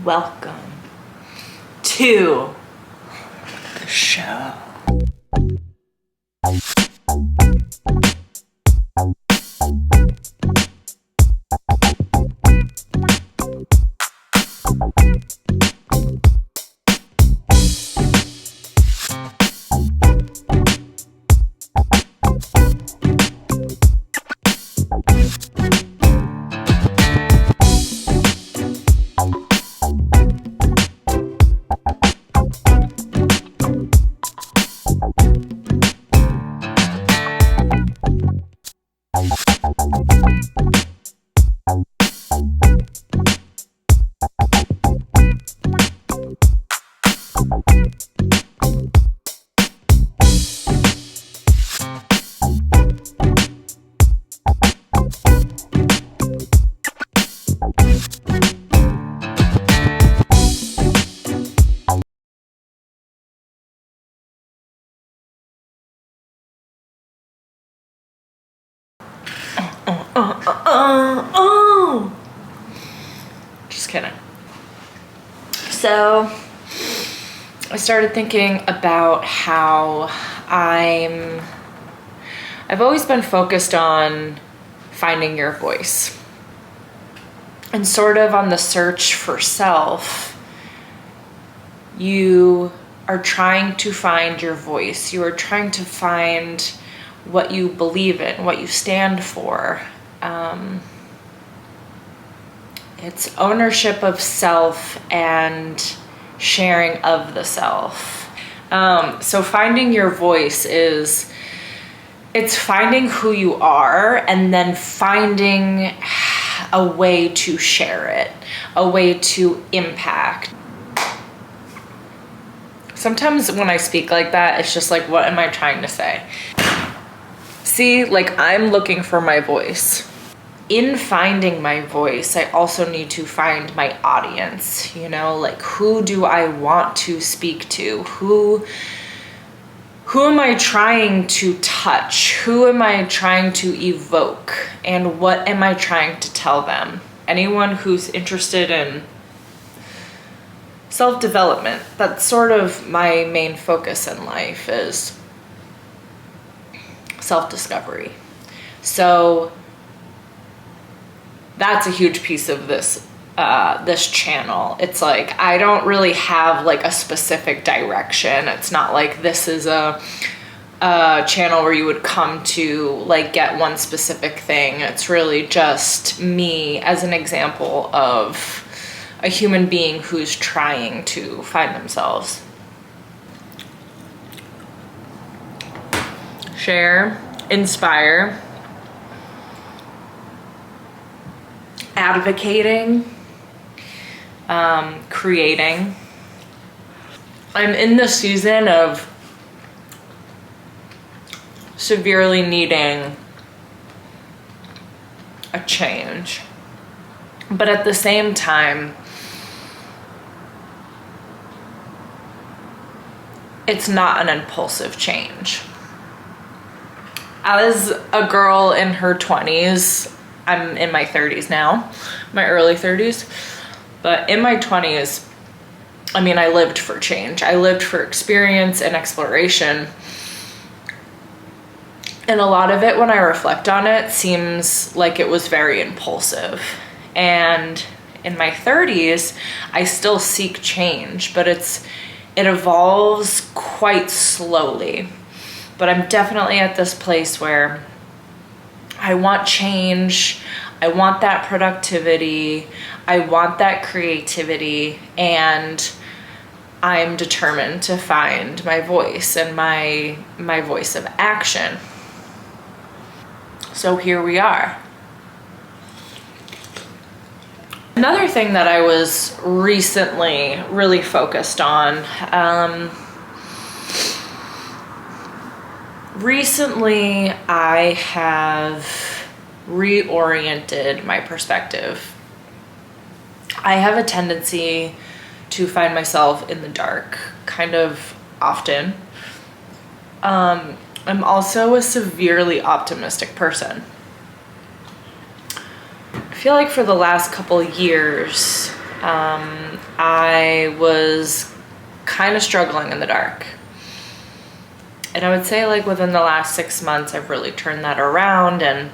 welcome to the show. Just kidding. So I started thinking about how I've always been focused on finding your voice and sort of on the search for self. You are trying to find your voice. You are trying to find what you believe in, what you stand for. It's ownership of self and sharing of the self. So finding your voice it's finding who you are and then finding a way to share it, a way to impact. Sometimes when I speak like that, it's just like, what am I trying to say? See, like I'm looking for my voice. In finding my voice, I also need to find my audience, like who do I want to speak to? Who am I trying to touch? Who am I trying to evoke? And what am I trying to tell them? Anyone who's interested in self-development, that's sort of my main focus in life is self-discovery. So that's a huge piece of this channel. It's like I don't really have like a specific direction. It's not like this is a channel where you would come to like get one specific thing. It's really just me as an example of a human being who's trying to find themselves. Share, inspire, advocating, creating. I'm in the season of severely needing a change, but at the same time, it's not an impulsive change. As a girl in her 20s, I'm in my 30s now, my early 30s, but in my 20s, I lived for change. I lived for experience and exploration. And a lot of it, when I reflect on it, seems like it was very impulsive. And in my 30s, I still seek change, but it evolves quite slowly. But I'm definitely at this place where I want change, I want that productivity, I want that creativity, and I'm determined to find my voice and my voice of action. So here we are. Another thing that I was recently really focused on, recently I have reoriented my perspective. I have a tendency to find myself in the dark kind of often. I'm also a severely optimistic person. I feel like for the last couple years, I was kind of struggling in the dark. And I would say like within the last 6 months, I've really turned that around, and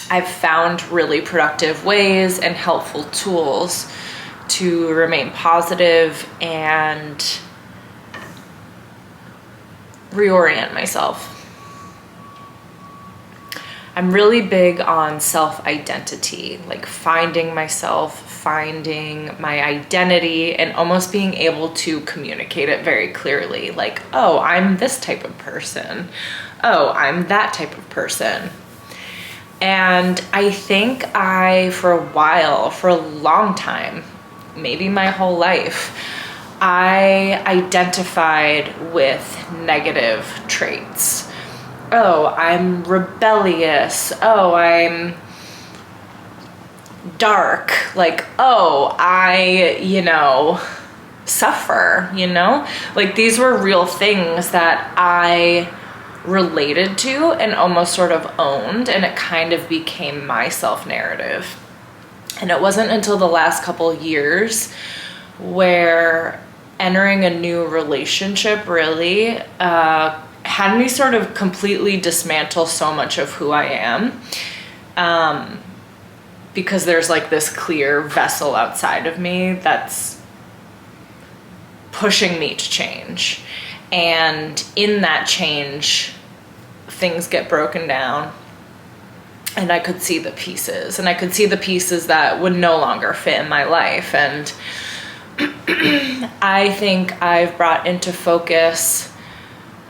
I've found really productive ways and helpful tools to remain positive and reorient myself. I'm really big on self-identity, like finding myself, finding my identity, and almost being able to communicate it very clearly. Like, oh, I'm this type of person. Oh, I'm that type of person. And I think for a while, for a long time, maybe my whole life, I identified with negative traits. Oh, I'm rebellious. Oh, I'm dark. Like, oh, I, suffer, Like these were real things that I related to and almost sort of owned, and it kind of became my self-narrative. And it wasn't until the last couple years where entering a new relationship really had me sort of completely dismantle so much of who I am, because there's like this clear vessel outside of me that's pushing me to change. And in that change, things get broken down, and I could see the pieces, that would no longer fit in my life. And I think I've brought into focus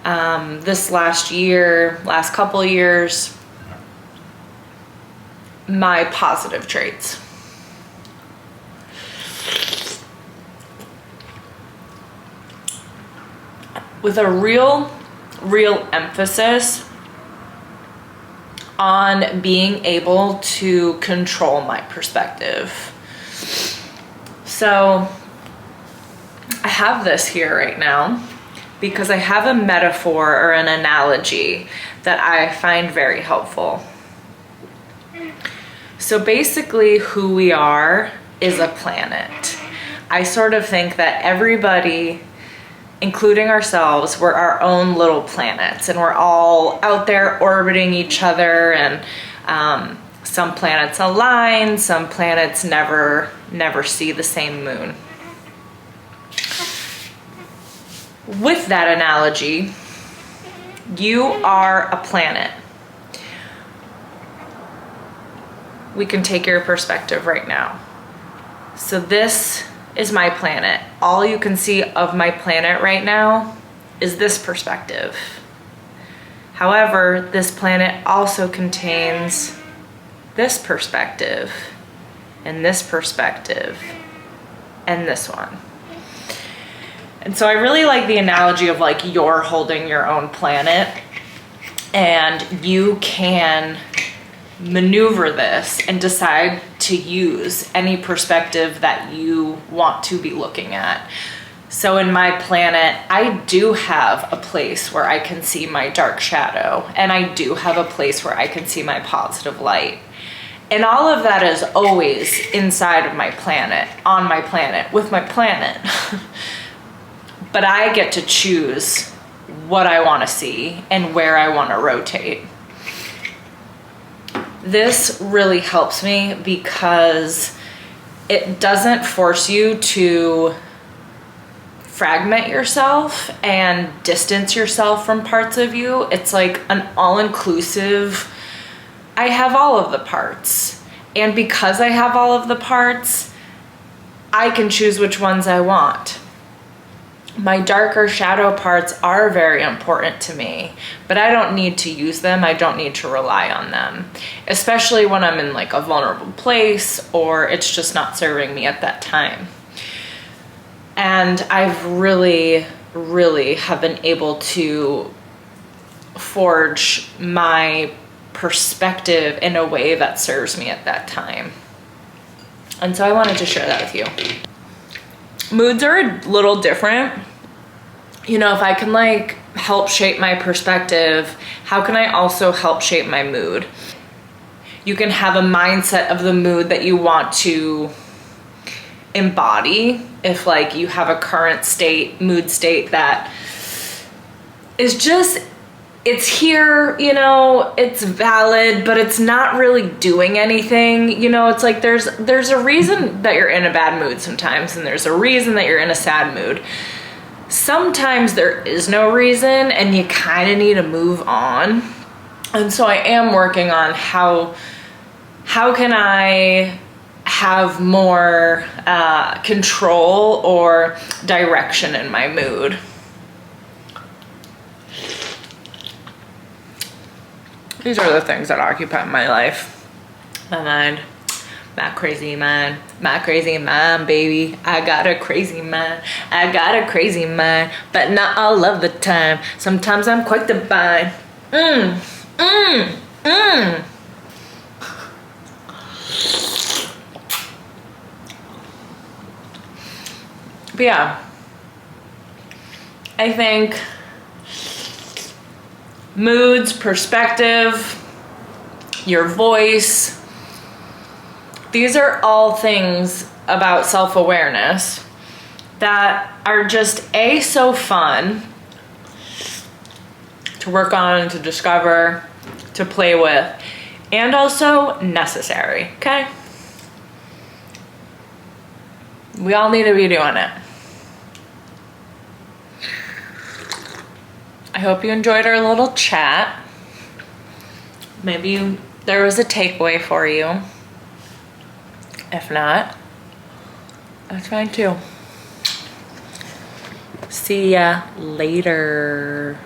this last couple years, my positive traits. With a real emphasis on being able to control my perspective. So I have this here right now because I have a metaphor or an analogy that I find very helpful. So basically, who we are is a planet. I sort of think that everybody, including ourselves, we're our own little planets, and we're all out there orbiting each other, and some planets align, some planets never see the same moon. With that analogy, you are a planet. We can take your perspective right now. So this is my planet. All you can see of my planet right now is this perspective. However, this planet also contains this perspective, and this perspective, and this one. And so I really like the analogy of like you're holding your own planet, and you can maneuver this and decide to use any perspective that you want to be looking at. So in my planet, I do have a place where I can see my dark shadow, and I do have a place where I can see my positive light. And all of that is always inside of my planet, on my planet, with my planet. But I get to choose what I want to see and where I want to rotate. This really helps me because it doesn't force you to fragment yourself and distance yourself from parts of you. It's like an all-inclusive, I have all of the parts. And because I have all of the parts, I can choose which ones I want. My darker shadow parts are very important to me, but I don't need to use them. I don't need to rely on them, especially when I'm in like a vulnerable place or it's just not serving me at that time. And I've really have been able to forge my perspective in a way that serves me at that time. And so I wanted to share that with you. Moods are a little different. You know, if I can like help shape my perspective, how can I also help shape my mood? You can have a mindset of the mood that you want to embody if like you have a current mood state that is just, it's here, you know, it's valid, but it's not really doing anything. You know, it's like there's a reason that you're in a bad mood sometimes, and there's a reason that you're in a sad mood. Sometimes there is no reason and you kind of need to move on. And so I am working on how can I have more control or direction in my mood. These are the things that occupy my life. My mind. My crazy mind. My crazy mind, baby. I got a crazy mind. I got a crazy mind. But not all of the time. Sometimes I'm quite divine. But yeah, I think moods, perspective, your voice, these are all things about self-awareness that are just so fun to work on, to discover, to play with, and also necessary, okay? We all need to be doing it. I hope you enjoyed our little chat. Maybe there was a takeaway for you. If not, that's fine too. See ya later.